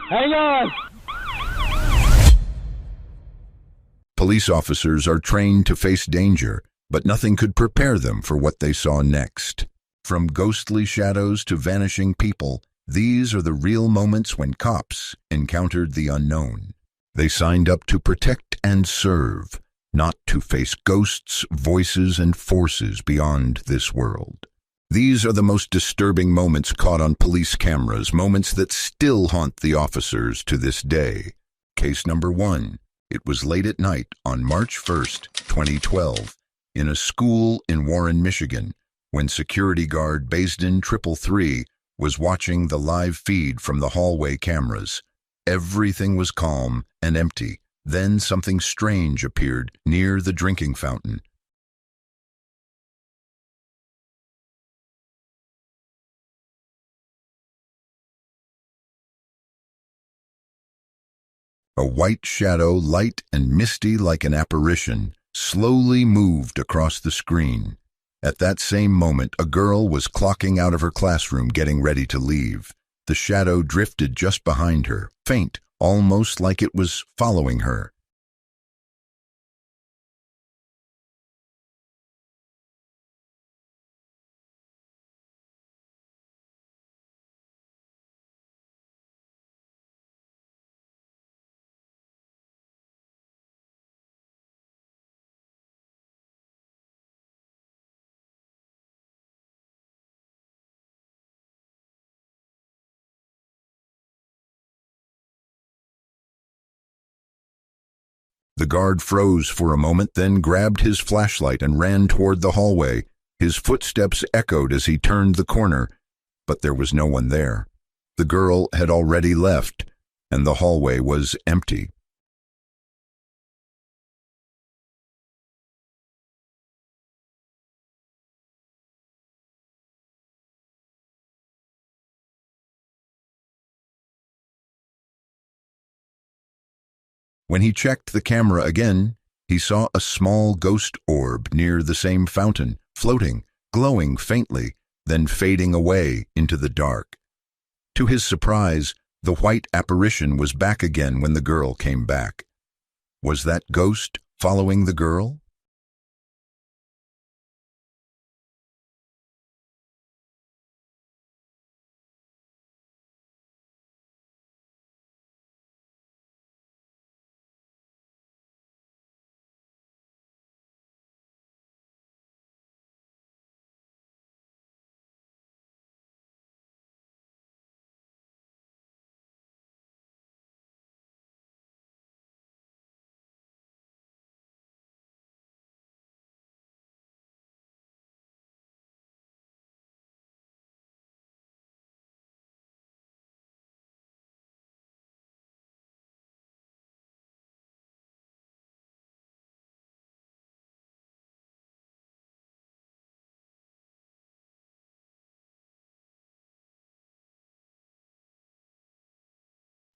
Hang on! Police officers are trained to face danger, but nothing could prepare them for what they saw next. From ghostly shadows to vanishing people, these are the real moments when cops encountered the unknown. They signed up to protect and serve, not to face ghosts, voices, and forces beyond this world. These are the most disturbing moments caught on police cameras, moments that still haunt the officers to this day. Case number 1. It was late at night on March 1st, 2012, in a school in Warren, Michigan, when security guard Baisden 333 was watching the live feed from the hallway cameras. Everything was calm and empty. Then something strange appeared near the drinking fountain. A white shadow, light and misty like an apparition, slowly moved across the screen. At that same moment, a girl was clocking out of her classroom, getting ready to leave. The shadow drifted just behind her, faint, almost like it was following her. The guard froze for a moment, then grabbed his flashlight and ran toward the hallway. His footsteps echoed as he turned the corner, but there was no one there. The girl had already left, and the hallway was empty. When he checked the camera again, he saw a small ghost orb near the same fountain, floating, glowing faintly, then fading away into the dark. To his surprise, the white apparition was back again when the girl came back. Was that ghost following the girl?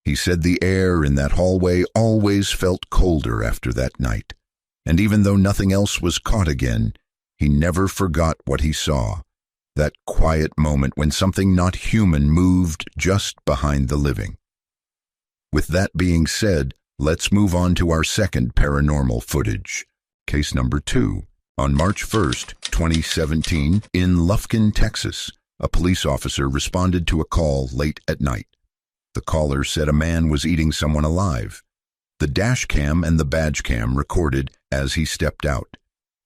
He said the air in that hallway always felt colder after that night, and even though nothing else was caught again, he never forgot what he saw, that quiet moment when something not human moved just behind the living. With that being said, let's move on to our second paranormal footage. Case number 2. On March 1st, 2017, in Lufkin, Texas, a police officer responded to a call late at night. The caller said a man was eating someone alive. The dash cam and the badge cam recorded as he stepped out.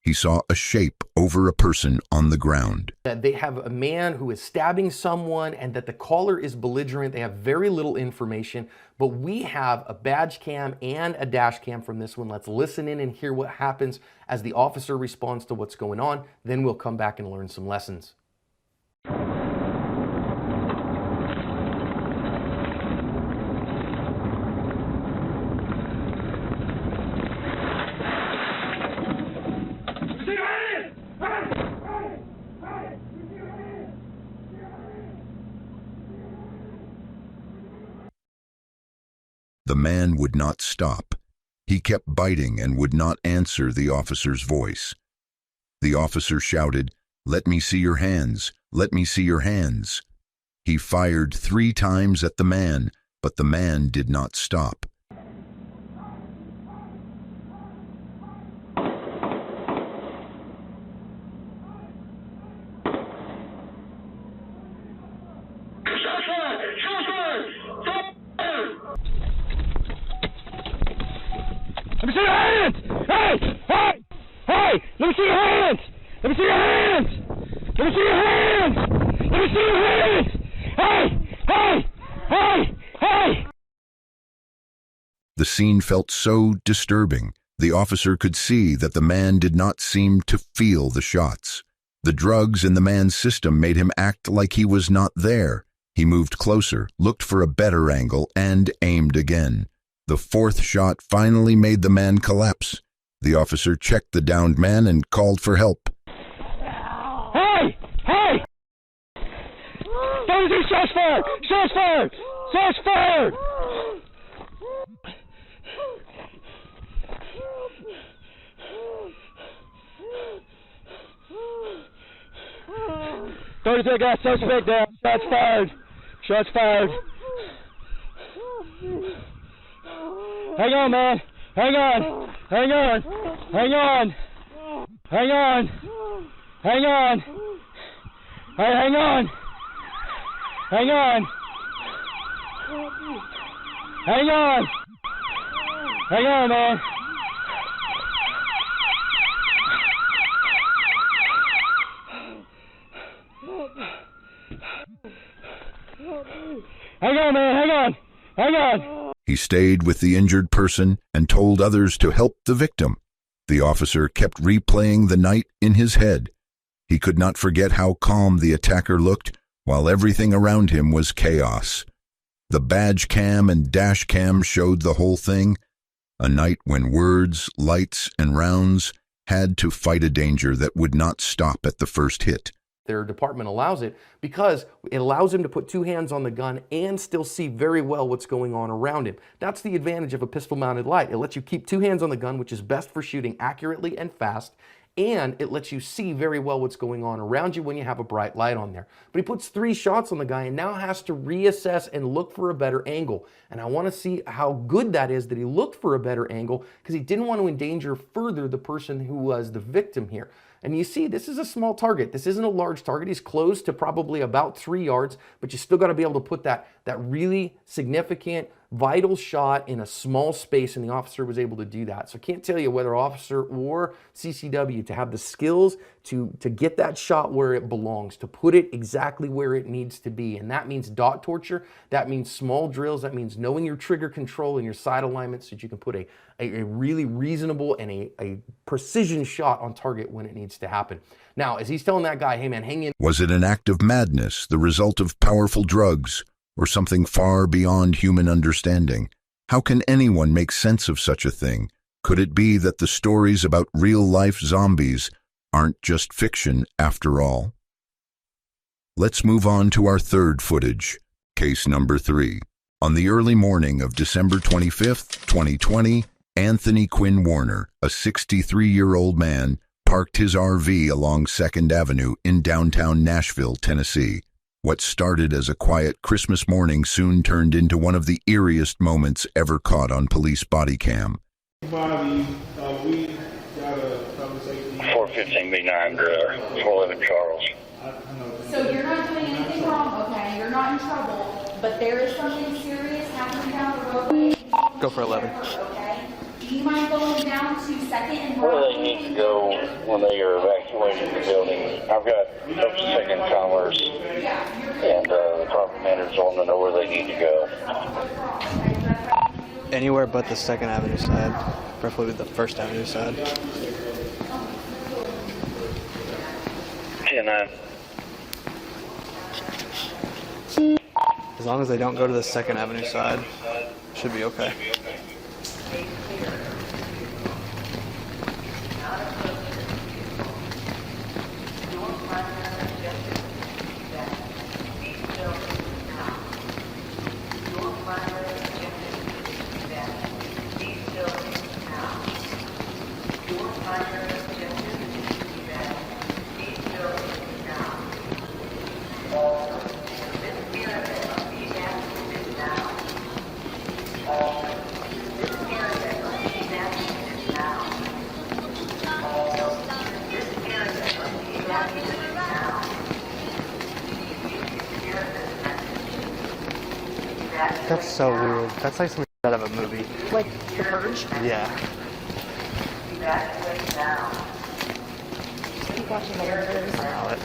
He saw a shape over a person on the ground. They have a man who is stabbing someone and that the caller is belligerent. They have very little information, but we have a badge cam and a dash cam from this one. Let's listen in and hear what happens as the officer responds to what's going on. Then we'll come back and learn some lessons. The man would not stop. He kept biting and would not answer the officer's voice. The officer shouted, "Let me see your hands! Let me see your hands!" He fired 3 times at the man, but the man did not stop. Let me see your hands! Hey! Hey! Hey! Let me see your hands! Let me see your hands! Let me see your hands! Let me see your hands! Hey! Hey! Hey! Hey! The scene felt so disturbing. The officer could see that the man did not seem to feel the shots. The drugs in the man's system made him act like he was not there. He moved closer, looked for a better angle, and aimed again. The fourth shot finally made the man collapse. The officer checked the downed man and called for help. Hey! Hey! Don't do shots fired! Shots fired! Shots fired! Don't take that suspect down. Shots fired! Shots fired! Hang on, man. Hang on. Hang on. Hang on. Hang on. Hang on. Hey, hang on. Hang on. Hang on. Hang on, man. Hang on, man. Hang on. Hang on. He stayed with the injured person and told others to help the victim. The officer kept replaying the night in his head. He could not forget how calm the attacker looked while everything around him was chaos. The badge cam and dash cam showed the whole thing. A night when words, lights, and rounds had to fight a danger that would not stop at the first hit. Their department allows it because it allows him to put two hands on the gun and still see very well what's going on around him. That's the advantage of a pistol-mounted light. It lets you keep two hands on the gun, which is best for shooting accurately and fast, and it lets you see very well what's going on around you when you have a bright light on there. But he puts 3 shots on the guy and now has to reassess and look for a better angle. And I want to see how good that is that he looked for a better angle, because he didn't want to endanger further the person who was the victim here. And you see, this is a small target. This isn't a large target. He's close to probably about 3 yards, but you still got to be able to put that really significant, vital shot in a small space, and the officer was able to do that. So I can't tell you whether officer or CCW to have the skills to get that shot where it belongs, to put it exactly where it needs to be. And that means dot torture, that means small drills, that means knowing your trigger control and your sight alignment so that you can put a really reasonable and a precision shot on target when it needs to happen. Now, as he's telling that guy, hey man, hang in. Was it an act of madness, the result of powerful drugs, or something far beyond human understanding? How can anyone make sense of such a thing? Could it be that the stories about real-life zombies aren't just fiction after all? Let's move on to our third footage, case number 3. On the early morning of December 25th, 2020, Anthony Quinn Warner, a 63-year-old man, parked his RV along 2nd Avenue in downtown Nashville, Tennessee. What started as a quiet Christmas morning soon turned into one of the eeriest moments ever caught on police body cam. 415 B9 Driller, 411 Charles. So you're not doing anything wrong, okay? You're not in trouble, but there is something serious happening down the road. Go for 11. Okay? Do you mind going down to 2nd and Where do they need to go when they are evacuating the building? I've got up to 2nd Commerce and the property managers want to know where they need to go. Anywhere but the 2nd Avenue side, preferably the 1st Avenue side. 10-9. As long as they don't go to the 2nd Avenue side, should be okay. That's so weird. That's like something out of a movie. Like The Purge? Yeah. Keep watching the windows. Wow.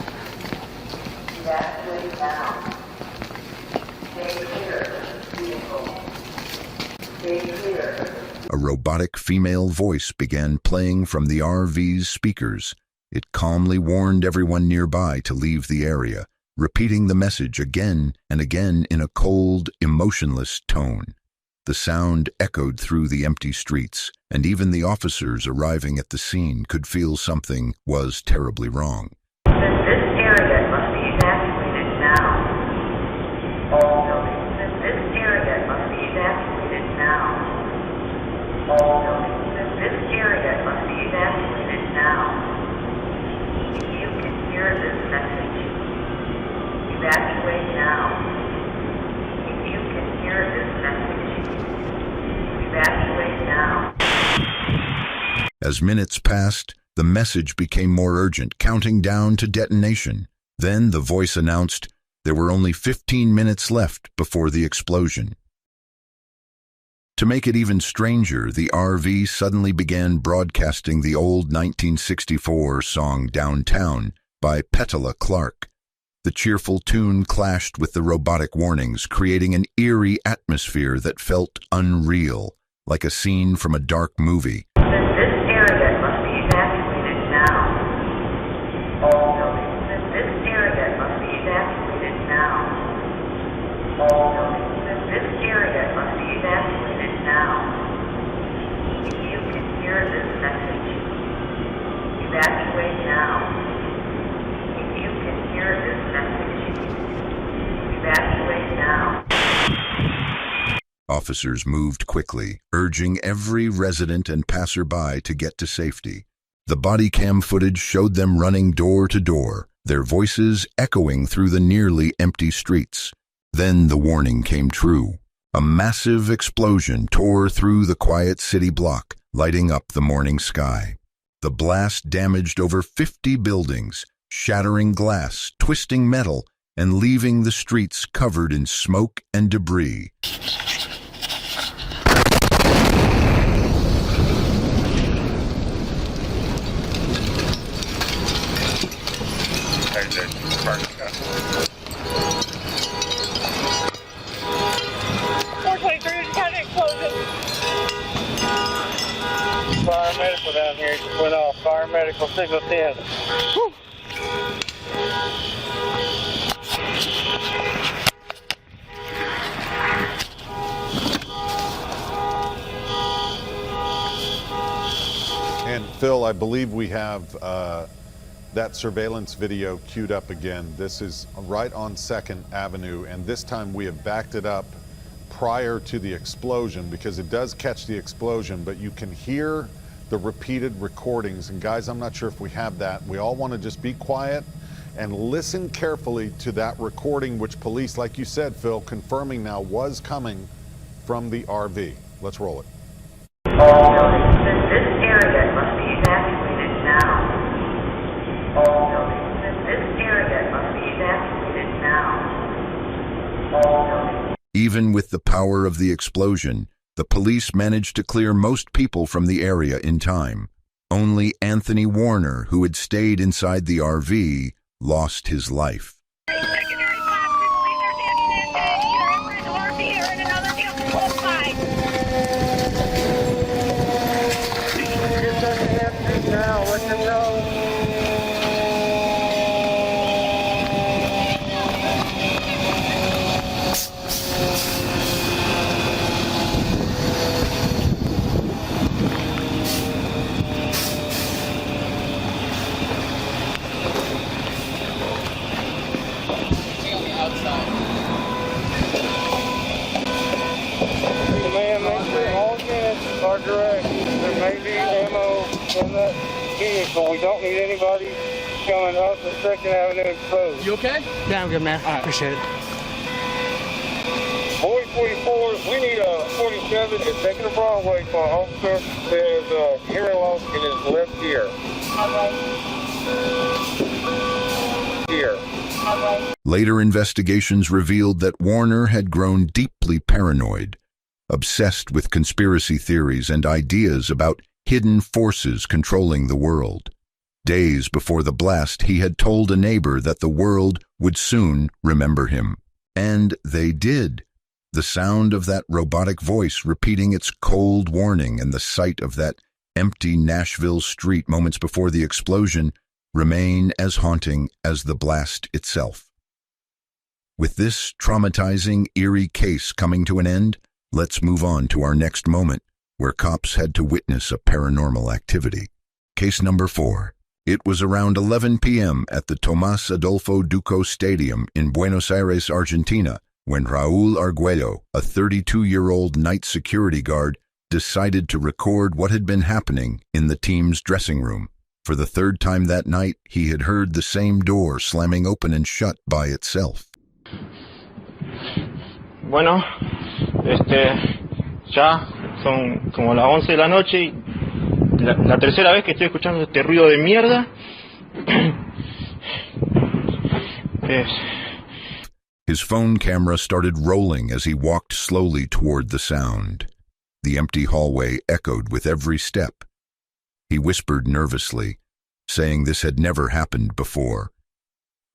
A robotic female voice began playing from the RV's speakers. It calmly warned everyone nearby to leave the area, repeating the message again and again in a cold, emotionless tone. The sound echoed through the empty streets, and even the officers arriving at the scene could feel something was terribly wrong. This area must be evacuated now. All buildings in this area must be evacuated now. All buildings in this area must be evacuated now. If you can hear this message, evacuate now. If you can hear this message, evacuate now. As minutes passed, the message became more urgent, counting down to detonation. Then the voice announced there were only 15 minutes left before the explosion. To make it even stranger, the RV suddenly began broadcasting the old 1964 song Downtown by Petula Clark. The cheerful tune clashed with the robotic warnings, creating an eerie atmosphere that felt unreal, like a scene from a dark movie. This area must be evacuated now. All buildings in this area must be evacuated now. All buildings in this area must be evacuated now. If you can hear this message, evacuate now. If you can hear this message, evacuate now. Officers moved quickly, urging every resident and passerby to get to safety. The body cam footage showed them running door to door, their voices echoing through the nearly empty streets. Then the warning came true. A massive explosion tore through the quiet city block, lighting up the morning sky. The blast damaged over 50 buildings, shattering glass, twisting metal, and leaving the streets covered in smoke and debris. Fire medical down here just went off. Fire medical signal 10. Whew. And Phil, I believe we have that surveillance video queued up again. This is right on 2nd Avenue, and this time we have backed it up prior to the explosion, because it does catch the explosion, but you can hear the repeated recordings. And guys, I'm not sure if we have that. We all want to just be quiet and listen carefully to that recording, which police, like you said, Phil, confirming now was coming from the RV. Let's roll it. All buildings in this area must be evacuated now. All buildings in this area must be evacuated now. All buildings. Even with the power of the explosion, the police managed to clear most people from the area in time. Only Anthony Warner, who had stayed inside the RV, lost his life. In that vehicle. We don't need anybody coming up the 2nd Avenue exposed. You okay? Yeah, I'm good, man. All right. Appreciate it. Boy 44, we need a 47 is taking a Broadway for an officer who has hearing loss in his left ear. Here. Later investigations revealed that Warner had grown deeply paranoid, obsessed with conspiracy theories and ideas about hidden forces controlling the world. Days before the blast, he had told a neighbor that the world would soon remember him. And they did. The sound of that robotic voice repeating its cold warning and the sight of that empty Nashville street moments before the explosion remain as haunting as the blast itself. With this traumatizing, eerie case coming to an end, let's move on to our next moment, where cops had to witness a paranormal activity. Case number 4. It was around 11 p.m. at the Tomás Adolfo Duco Stadium in Buenos Aires, Argentina, when Raúl Arguello, a 32-year-old night security guard, decided to record what had been happening in the team's dressing room. For the third time that night, he had heard the same door slamming open and shut by itself. Bueno, ya son como las 11 de la noche y la tercera vez que estoy escuchando este ruido de mierda. His phone camera started rolling as he walked slowly toward the sound. The empty hallway echoed with every step. He whispered nervously, saying this had never happened before.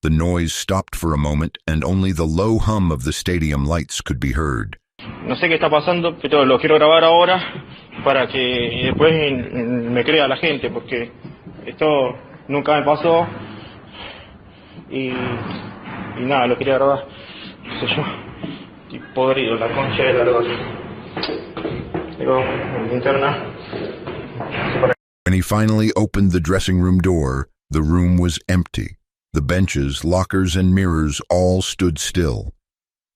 The noise stopped for a moment, and only the low hum of the stadium lights could be heard. No sé qué está pasando, pero lo quiero grabar ahora para que después me crea la gente, porque esto nunca me pasó y nada, lo quería grabar. No sé yo, estoy podrido, la concha de la lora. Digo, linterna. When he finally opened the dressing room door, the room was empty. The benches, lockers, and mirrors all stood still.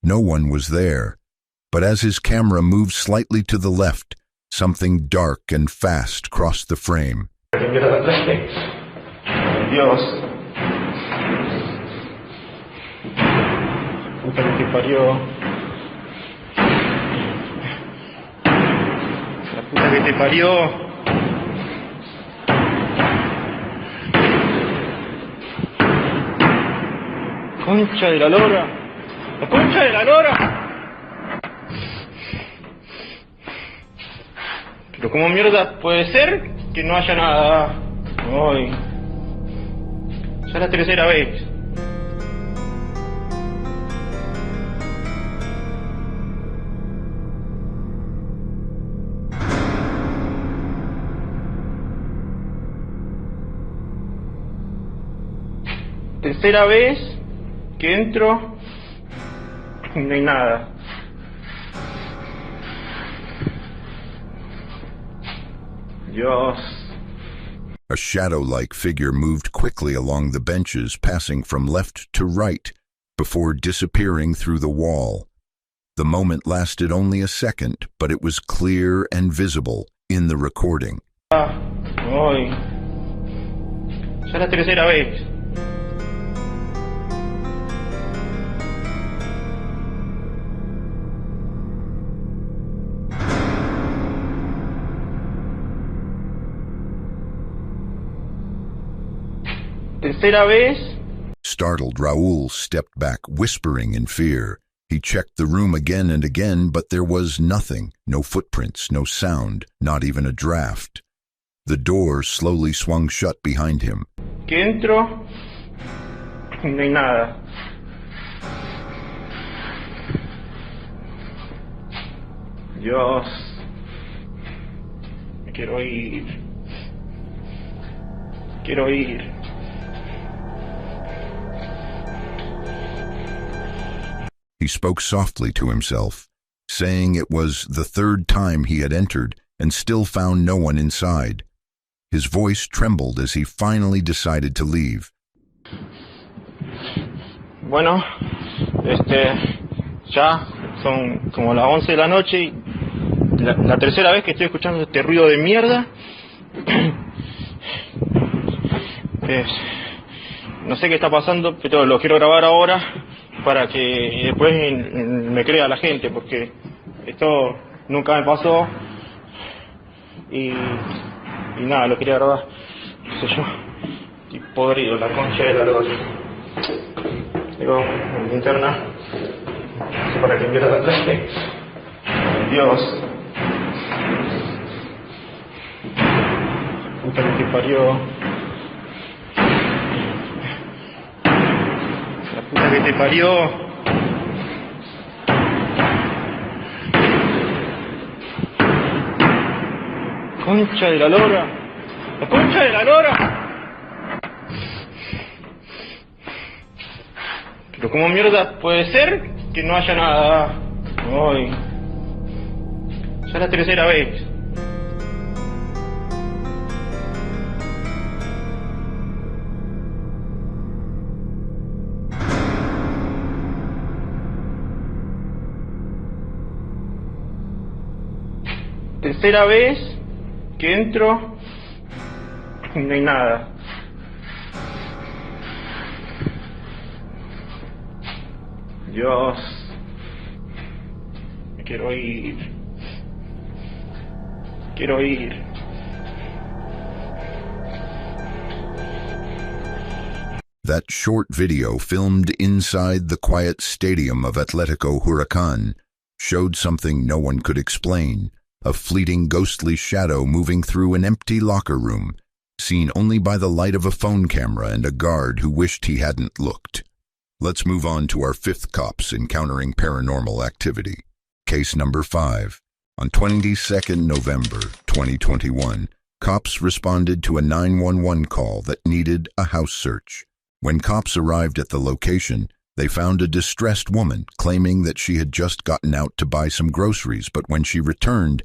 No one was there, but as his camera moved slightly to the left, something dark and fast crossed the frame. Dios. Puta que te parió. La puta que te parió. Concha de la lora. La concha de la lora. Pero ¿cómo mierda puede ser que no haya nada? Ay. Ya es la tercera vez. Tercera vez que entro y no hay nada. Dios. A shadow-like figure moved quickly along the benches, passing from left to right, before disappearing through the wall. The moment lasted only a second, but it was clear and visible in the recording. Ay. Ya es la tercera vez. Tercera vez. Startled, Raúl stepped back, whispering in fear. He checked the room again and again, but there was nothing. No footprints, no sound, not even a draft. The door slowly swung shut behind him. Que entro y no hay nada. Dios. Me quiero ir. Quiero ir. He spoke softly to himself, saying it was the third time he had entered and still found no one inside. His voice trembled as he finally decided to leave. Bueno, ya son como las 11 de la noche y la tercera vez que estoy escuchando este ruido de mierda. No sé qué está pasando, pero lo quiero grabar ahora para que después me crea la gente, porque esto nunca me pasó y nada, lo quería grabar. No sé yo, estoy podrido, la concha de la lora. parió, mi linterna. No sé para qué mierda la traje. Dios. Puta que te parió. La puta que te parió. Concha de la lora. La concha de la lora. Pero ¿cómo mierda puede ser que no haya nada? Ay. Ya es la tercera vez. Tercera vez que entro y no hay nada. Dios, me quiero ir. Quiero ir. That short video filmed inside the quiet stadium of Atletico Huracan showed something no one could explain. A fleeting ghostly shadow moving through an empty locker room, seen only by the light of a phone camera and a guard who wished he hadn't looked. Let's move on to our fifth cops encountering paranormal activity. Case number 5. On 22nd November 2021, cops responded to a 911 call that needed a house search. When cops arrived at the location, they found a distressed woman claiming that she had just gotten out to buy some groceries, but when she returned,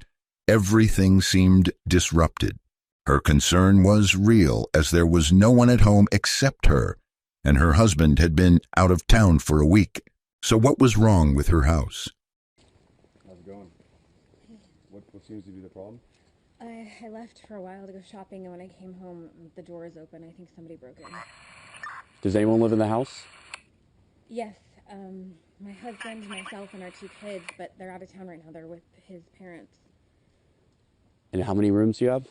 everything seemed disrupted. Her concern was real, as there was no one at home except her, and her husband had been out of town for a week. So what was wrong with her house? How's it going? What seems to be the problem? I left for a while to go shopping, and when I came home, the door is open. I think somebody broke in. Does anyone live in the house? Yes, my husband, myself, and our 2 kids, but they're out of town right now. They're with his parents. And how many rooms do you have?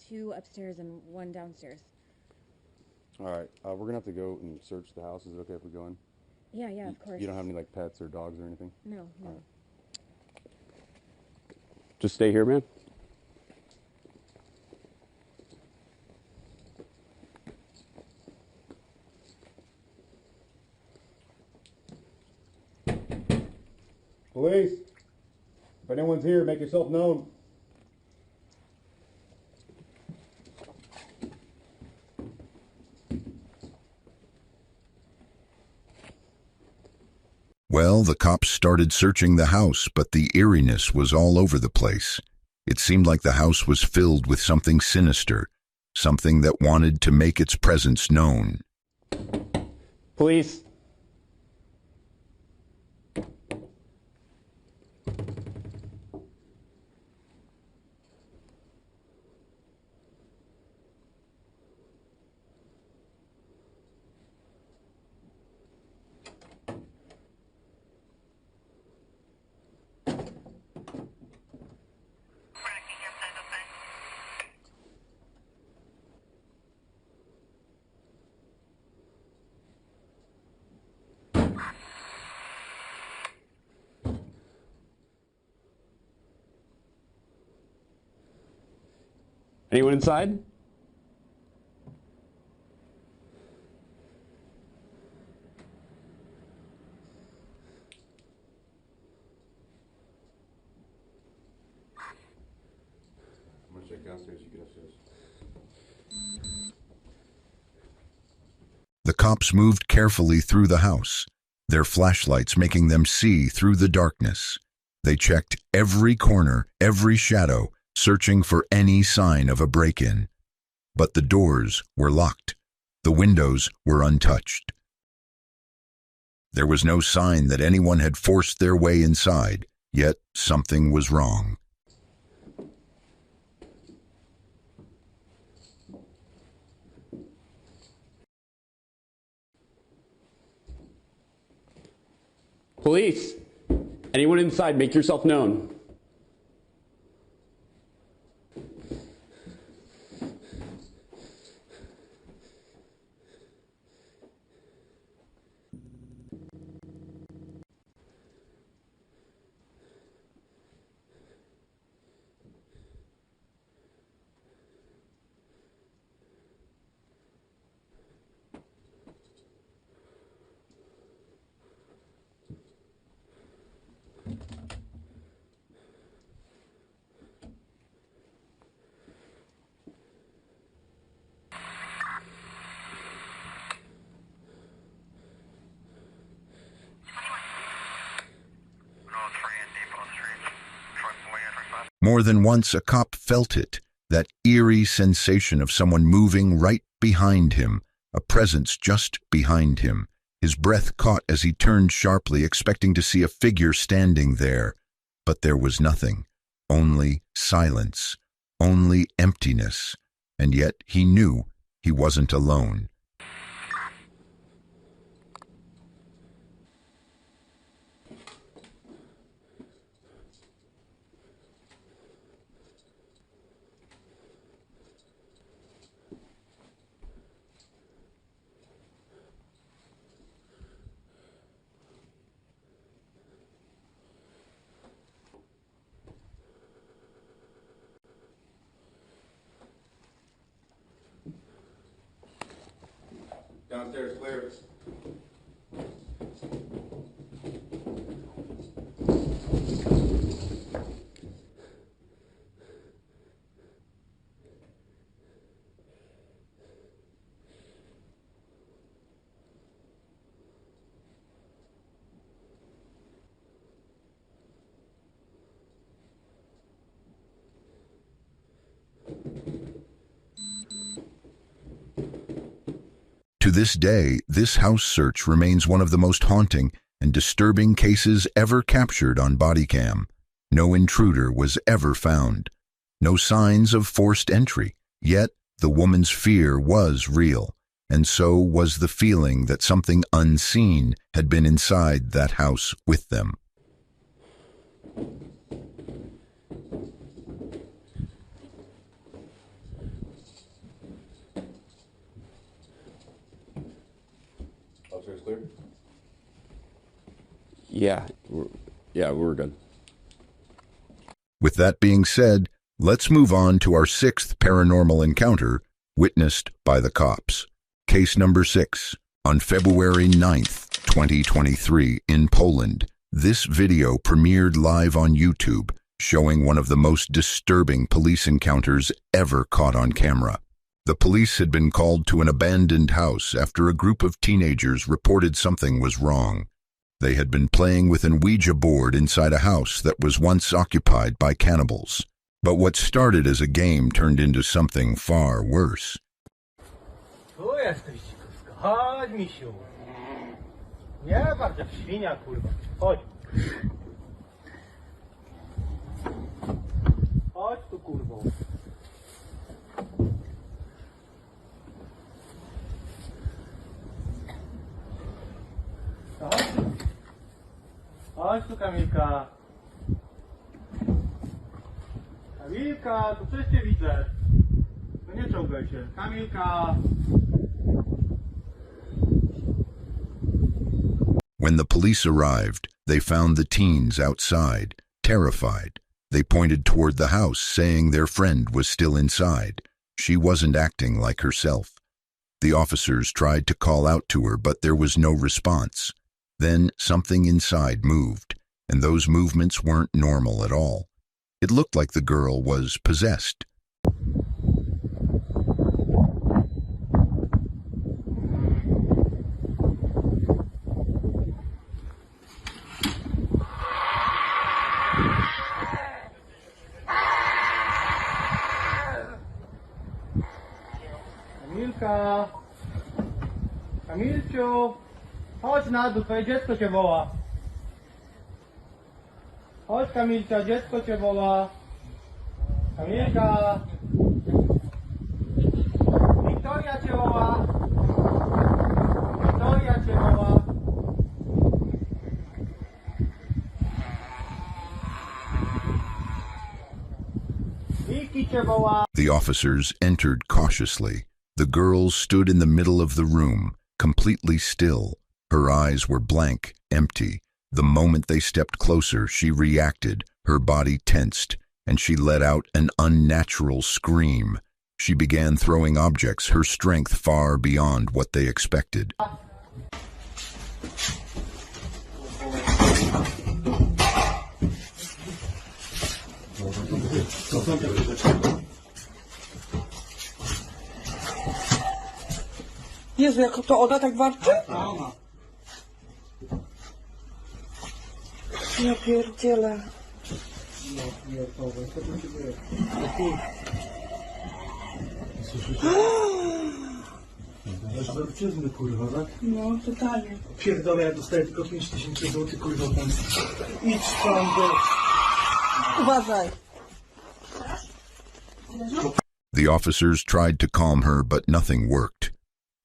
2 upstairs and 1 downstairs. All right, we're gonna have to go and search the house. Is it okay if we go in? Yeah, of course. You don't have any like pets or dogs or anything? No. Right. Just stay here, man. Police, if anyone's here, make yourself known. Well, the cops started searching the house, but the eeriness was all over the place. It seemed like the house was filled with something sinister, something that wanted to make its presence known. Police. Anyone inside? I'm gonna check downstairs, you get upstairs. The cops moved carefully through the house, their flashlights making them see through the darkness. They checked every corner, every shadow, searching for any sign of a break-in. But the doors were locked. The windows were untouched. There was no sign that anyone had forced their way inside, yet something was wrong. Police! Anyone inside, make yourself known. More than once, a cop felt it, that eerie sensation of someone moving right behind him, a presence just behind him. His breath caught as he turned sharply, expecting to see a figure standing there. But there was nothing, only silence, only emptiness, and yet he knew he wasn't alone. Downstairs clear. To this day, this house search remains one of the most haunting and disturbing cases ever captured on body cam. No intruder was ever found. No signs of forced entry. Yet, the woman's fear was real, and so was the feeling that something unseen had been inside that house with them. Clear? Yeah, we're good. With that being said, let's move on to our sixth paranormal encounter witnessed by the cops. Case number 6. On February 9th, 2023, in Poland, this video premiered live on YouTube, showing one of the most disturbing police encounters ever caught on camera. The police had been called to an abandoned house after a group of teenagers reported something was wrong. They had been playing with an Ouija board inside a house that was once occupied by cannibals. But what started as a game turned into something far worse. Chodź, misiu. Nie bardzo świnia, kurwa. Chodź. Chodź tu, kurwo. Chodź tu, Kamilka. Kamilka, tu coś cię widzę. No nie czołgaj się. Kamilka. When the police arrived, they found the teens outside, terrified. They pointed toward the house, saying their friend was still inside. She wasn't acting like herself. The officers tried to call out to her, but there was no response. Then something inside moved, and those movements weren't normal at all. It looked like the girl was possessed. Kamilka. Kamilciu. Chodź na dół, twoje dziecko cię woła. Chodź, Kamilcia, dziecko cię woła. Kamilka. Wiktoria cię woła. Wiktoria cię woła. Wiki cię woła. The officers entered cautiously. The girl stood in the middle of the room, completely still. Her eyes were blank, empty. The moment they stepped closer, she reacted, her body tensed, and she let out an unnatural scream. She began throwing objects, her strength far beyond what they expected. Jezu, jak to ona tak warczy? Ja pierdzielę. Zarczyzny, kurwa, tak? No, totalnie. Pierdolę, ja dostaję tylko 5000 zł, kurwa, tam. Idź tam do... Uważaj. The officers tried to calm her, but nothing worked.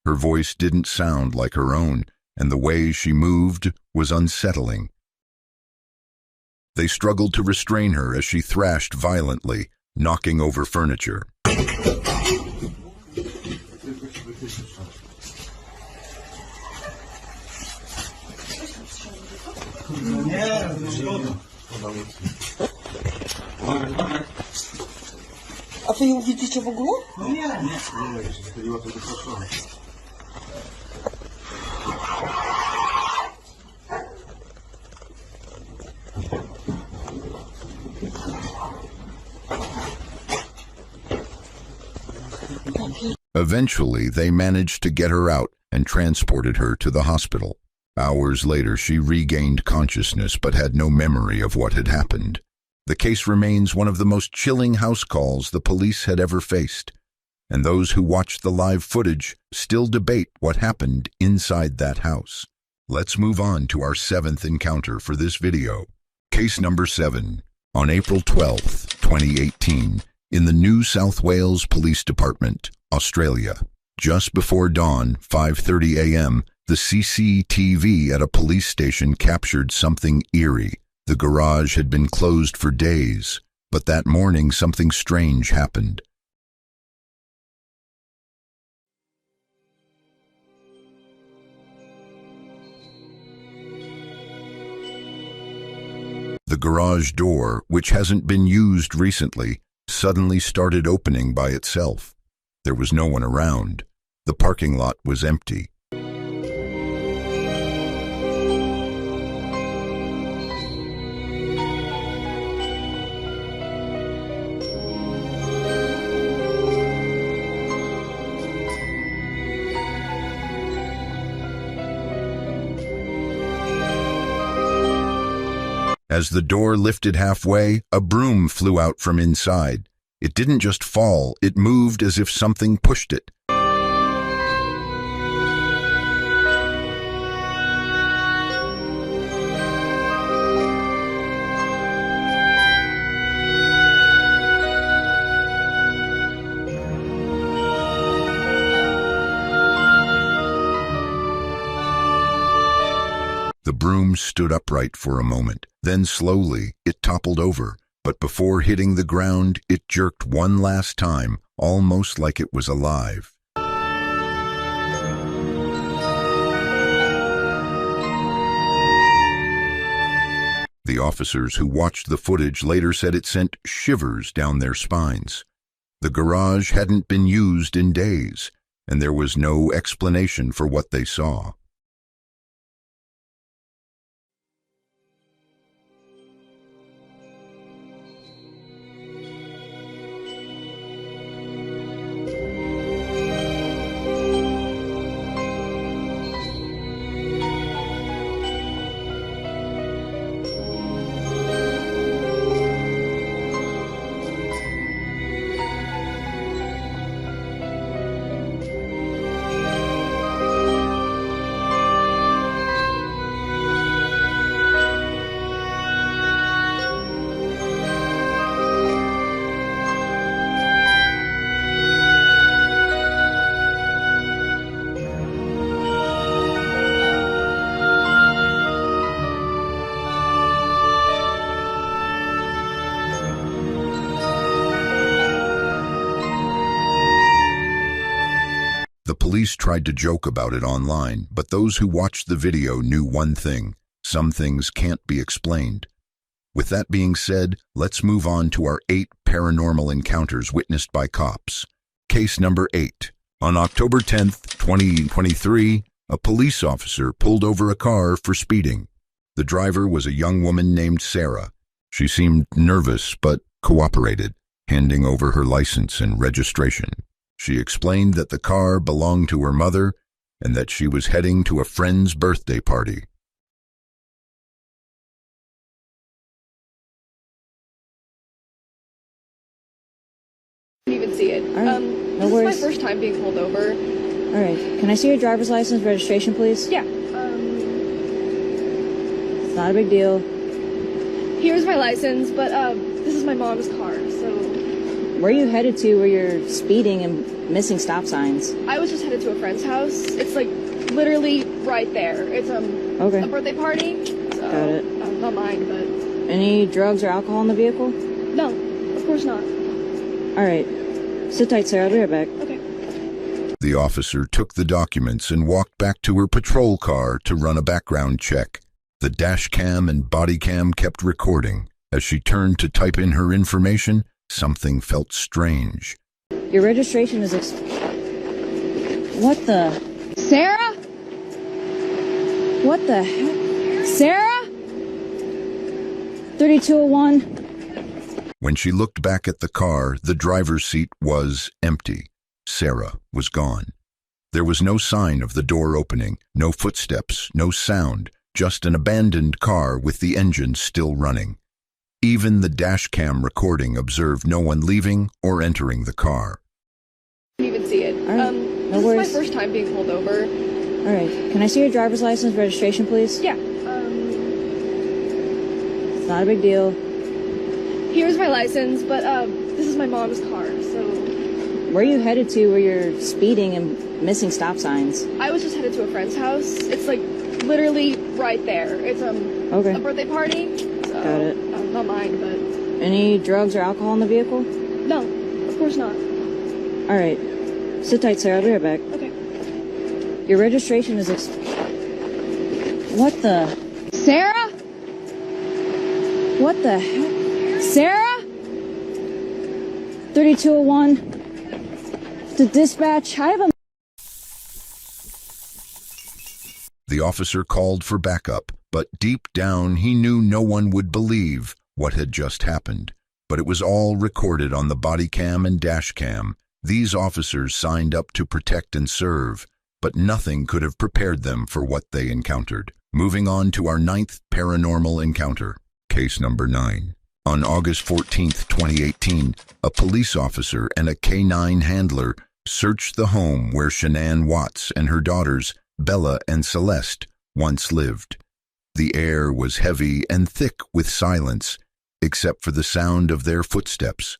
Her voice didn't sound like her own, and the way she moved was unsettling. They struggled to restrain her as she thrashed violently, knocking over furniture. A wy ją widzicie w ogóle? No nie, chyba to wyproszone. Eventually, they managed to get her out and transported her to the hospital. Hours later, she regained consciousness but had no memory of what had happened. The case remains one of the most chilling house calls the police had ever faced, and those who watched the live footage still debate what happened inside that house. Let's move on to our 7th encounter for this video. Case number 7. On April 12, 2018, in the New South Wales Police Department, Australia. Just before dawn, 5:30 a.m., the CCTV at a police station captured something eerie. The garage had been closed for days, but that morning something strange happened. The garage door, which hasn't been used recently, suddenly started opening by itself. There was no one around. The parking lot was empty. As the door lifted halfway, a broom flew out from inside. It didn't just fall, it moved as if something pushed it. The broom stood upright for a moment. Then slowly, it toppled over. But before hitting the ground, it jerked one last time, almost like it was alive. The officers who watched the footage later said it sent shivers down their spines. The garage hadn't been used in days, and there was no explanation for what they saw. The police tried to joke about it online, but those who watched the video knew one thing: some things can't be explained. With that being said, let's move on to our 8 paranormal encounters witnessed by cops. Case number 8. On October 10th, 2023, a police officer pulled over a car for speeding. The driver was a young woman named Sarah. She seemed nervous but cooperated, handing over her license and registration. She explained that the car belonged to her mother and that she was heading to a friend's birthday party. right. No This worries. is my first time being pulled over. All right. Can I see your driver's license registration, please? Yeah. It's not a big deal. Here's my license, but this is my mom's car, so Where are you headed to where you're speeding and missing stop signs? I was just headed to a friend's house. It's like literally right there. It's Okay. a birthday party. So, Got it. Not mine, but Any drugs or alcohol in the vehicle? no, of course not. All right. Sit tight, sir. I'll be right back. Okay. The officer took the documents and walked back to her patrol car to run a background check. The dash cam and body cam kept recording. As she turned to type in her information, something felt strange. Your registration is What the? Sarah? What the heck? Sarah? 3201. When she looked back at the car, the driver's seat was empty. Sarah was gone. There was no sign of the door opening, no footsteps, no sound, just an abandoned car with the engine still running. Even the dash cam recording observed no one leaving or entering the car. You can see it. All right. This worries. is my first time being pulled over. All right. Can I see your driver's license registration, please? Yeah. It's not a big deal. Here's my license, but this is my mom's car, so Where are you headed to where you're speeding and missing stop signs? I was just headed to a friend's house. It's like literally right there. It's Okay. a birthday party. So, Got it. Not mine, but Any drugs or alcohol in the vehicle? no, of course not. All right. Sit tight, sir. I'll be right back. Okay. Your registration is What the? Sarah? What the heck? Sarah? 3201. To dispatch. I have a... The officer called for backup, but deep down he knew no one would believe what had just happened. But it was all recorded on the body cam and dash cam. These officers signed up to protect and serve, but nothing could have prepared them for what they encountered. Moving on to our 9th paranormal encounter, case number 9. On August 14th, 2018, a police officer and a K-9 handler searched the home where Shanann Watts and her daughters, Bella and Celeste, once lived. The air was heavy and thick with silence, except for the sound of their footsteps.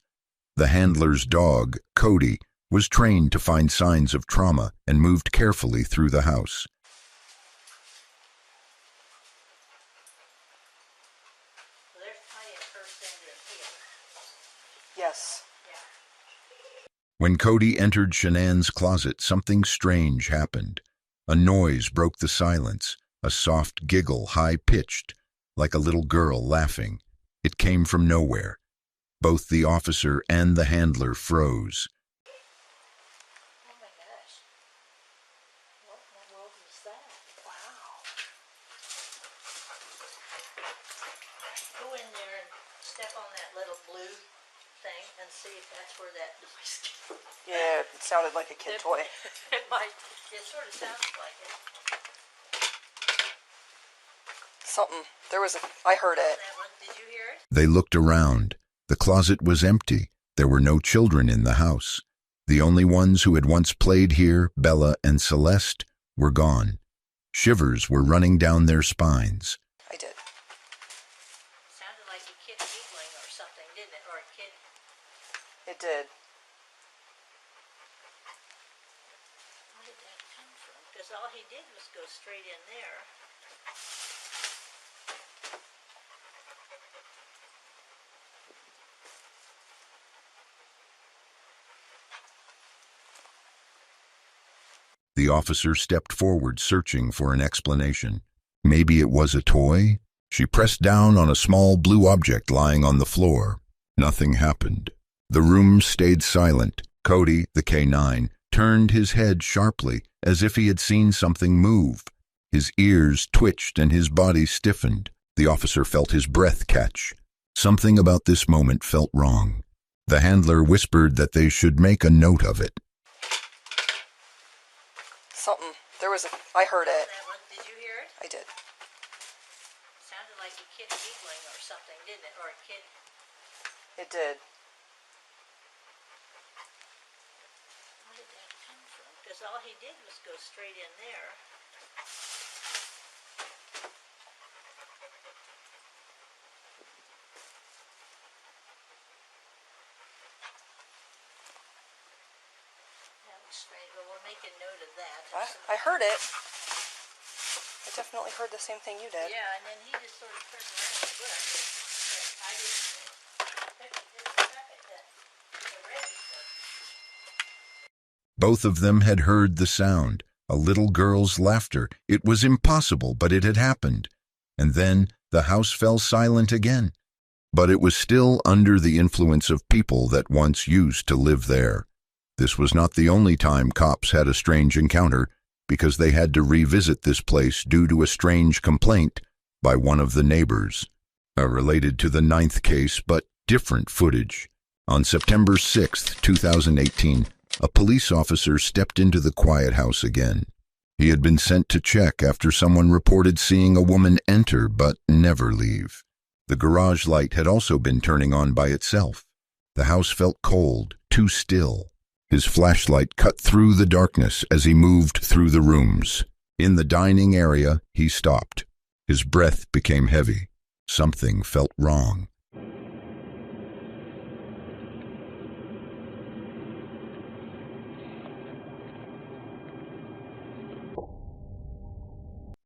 The handler's dog, Cody, was trained to find signs of trauma and moved carefully through the house. Yes. When Cody entered Shanann's closet, something strange happened. A noise broke the silence, a soft giggle, high-pitched, like a little girl laughing. It came from nowhere. Both the officer and the handler froze. Oh my gosh. What in the world was that? Wow. Go in there and step on that little blue thing and see if that's where that noise came from. Yeah, it sounded like a kid toy. It might. It sort of sounds like it. Something. I heard it. That one, did you hear it? They looked around. The closet was empty. There were no children in the house. The only ones who had once played here, Bella and Celeste, were gone. Shivers were running down their spines. I did. Sounded like a kid giggling or something, didn't it? Or a kid. It did. Where did that come from? Because all he did was go straight in there. The officer stepped forward, searching for an explanation. Maybe it was a toy? She pressed down on a small blue object lying on the floor. Nothing happened. The room stayed silent. Cody, the K-9, turned his head sharply, as if he had seen something move. His ears twitched and his body stiffened. The officer felt his breath catch. Something about this moment felt wrong. The handler whispered that they should make a note of it. Something. I heard it. That one, did you hear it? I did. Sounded like a kid giggling or something, didn't it? Or a kid. It did. because all he did was go straight in there. That was strange. Well, we'll make a note of that. I heard it. I definitely heard the same thing you did. Yeah, and then he just sort of turned around and looked. But I didn't expect it to register. Both of them had heard the sound, a little girl's laughter. It was impossible, but it had happened. And then the house fell silent again. But it was still under the influence of people that once used to live there. This was not the only time cops had a strange encounter, because they had to revisit this place due to a strange complaint by one of the neighbors. Related to the 9th case, but different footage. On September 6, 2018, a police officer stepped into the quiet house again. He had been sent to check after someone reported seeing a woman enter but never leave. The garage light had also been turning on by itself. The house felt cold, too still. His flashlight cut through the darkness as he moved through the rooms. In the dining area, he stopped. His breath became heavy. Something felt wrong.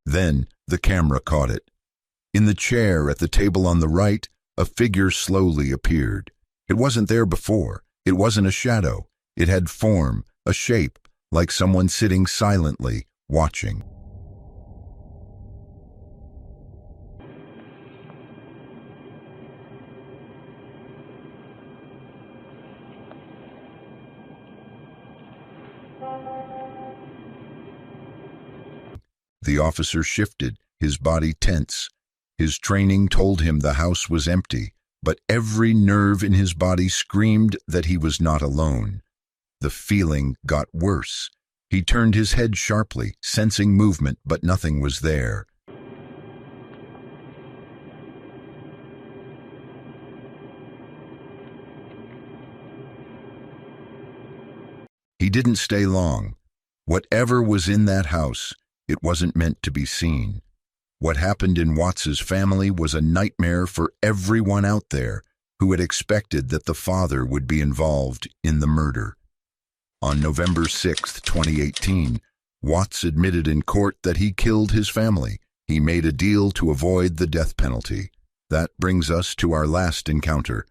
Then the camera caught it. In the chair at the table on the right, a figure slowly appeared. It wasn't there before. It wasn't a shadow. It had form, a shape, like someone sitting silently, watching. The officer shifted, his body tense. His training told him the house was empty, but every nerve in his body screamed that he was not alone. The feeling got worse. He turned his head sharply, sensing movement, but nothing was there. He didn't stay long. Whatever was in that house, it wasn't meant to be seen. What happened in Watts's family was a nightmare for everyone out there who had expected that the father would be involved in the murder. On November 6, 2018, Watts admitted in court that he killed his family. He made a deal to avoid the death penalty. That brings us to our last encounter.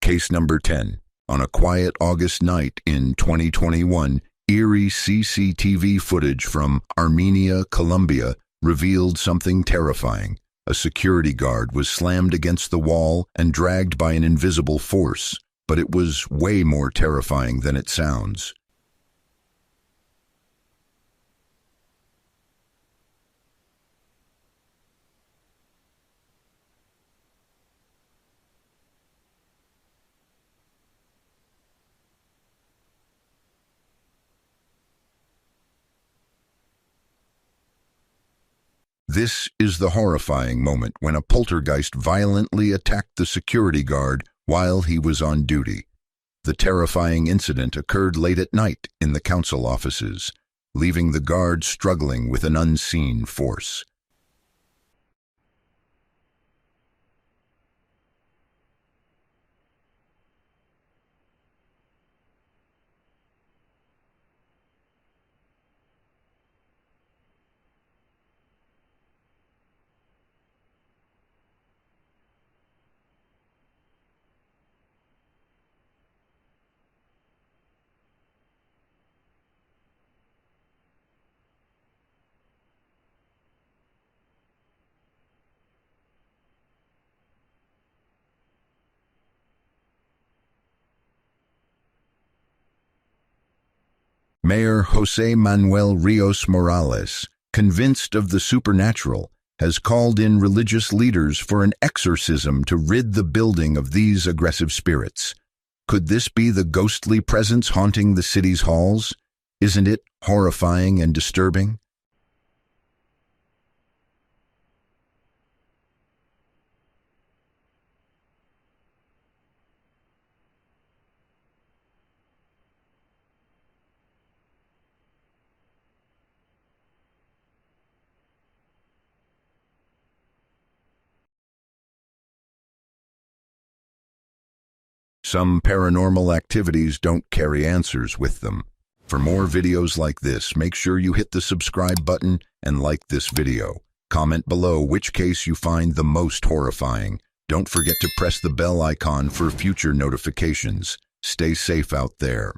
Case number 10. On a quiet August night in 2021, eerie CCTV footage from Armenia, Colombia, revealed something terrifying. A security guard was slammed against the wall and dragged by an invisible force, but it was way more terrifying than it sounds. This is the horrifying moment when a poltergeist violently attacked the security guard while he was on duty. The terrifying incident occurred late at night in the council offices, leaving the guard struggling with an unseen force. Mayor José Manuel Rios Morales, convinced of the supernatural, has called in religious leaders for an exorcism to rid the building of these aggressive spirits. Could this be the ghostly presence haunting the city's halls? Isn't it horrifying and disturbing? Some paranormal activities don't carry answers with them. For more videos like this, make sure you hit the subscribe button and like this video. Comment below which case you find the most horrifying. Don't forget to press the bell icon for future notifications. Stay safe out there.